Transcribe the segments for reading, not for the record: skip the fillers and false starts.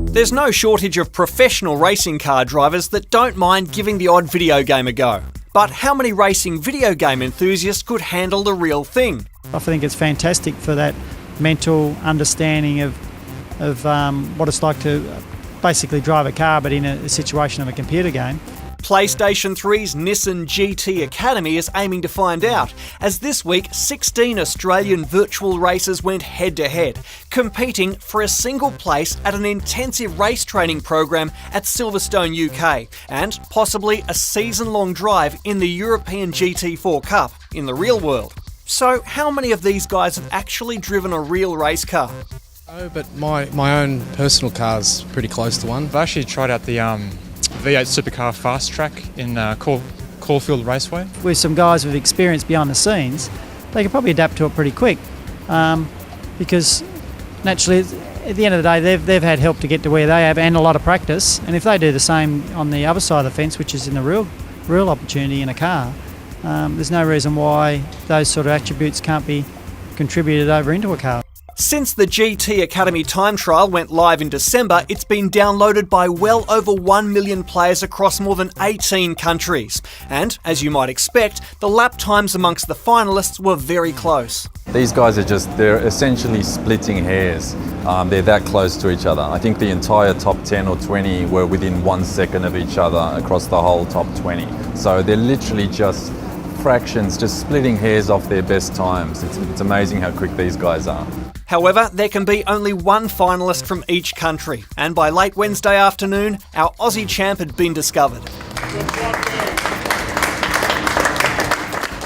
There's no shortage of professional racing car drivers that don't mind giving the odd video game a go. But how many racing video game enthusiasts could handle the real thing? I think it's fantastic for that mental understanding of what it's like to basically drive a car, but in a situation of a computer game. PlayStation 3's Nissan GT Academy is aiming to find out, as this week 16 Australian virtual racers went head-to-head, competing for a single place at an intensive race training program at Silverstone, UK, and possibly a season-long drive in the European GT4 Cup in the real world. So how many of these guys have actually driven a real race car? Oh, but my own personal car's pretty close to one. I've actually tried out the V8 Supercar Fast Track in Caulfield Raceway. With some guys with experience behind the scenes, they could probably adapt to it pretty quick, because naturally at the end of the day they've had help to get to where they have and a lot of practice, and if they do the same on the other side of the fence, which is in the real opportunity in a car, there's no reason why those sort of attributes can't be contributed over into a car. Since the GT Academy time trial went live in December, it's been downloaded by well over 1 million players across more than 18 countries. And, as you might expect, the lap times amongst the finalists were very close. These guys they're essentially splitting hairs. They're that close to each other. I think the entire top 10 or 20 were within 1 second of each other across the whole top 20. So they're literally just fractions, just splitting hairs off their best times. It's amazing how quick these guys are. However, there can be only one finalist from each country, and by late Wednesday afternoon, our Aussie champ had been discovered.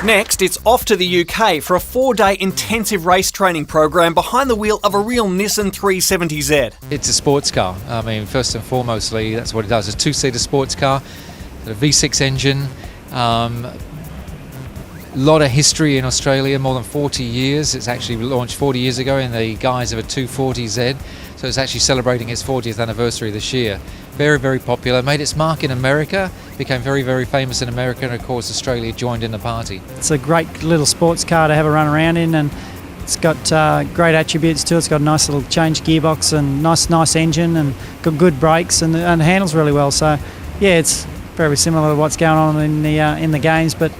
Next, it's off to the UK for a 4-day intensive race training program behind the wheel of a real Nissan 370Z. It's a sports car. I mean, first and foremostly, that's what it does. It's a two-seater sports car, a V6 engine. Lot of history in Australia, more than 40 years. It's actually launched 40 years ago in the guise of a 240Z, so it's actually celebrating its 40th anniversary this year. Very, very popular, made its mark in America, became very, very famous in America, and of course Australia joined in the party. It's a great little sports car to have a run around in, and it's got great attributes to it. It's got a nice little change gearbox and nice engine, and got good brakes, and handles really well. So yeah, it's very similar to what's going on in the games, but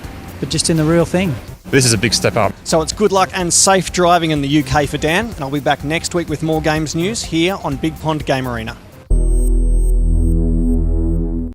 just in the real thing. This is a big step up. So it's good luck and safe driving in the UK for Dan, and I'll be back next week with more games news here on Big Pond Game Arena.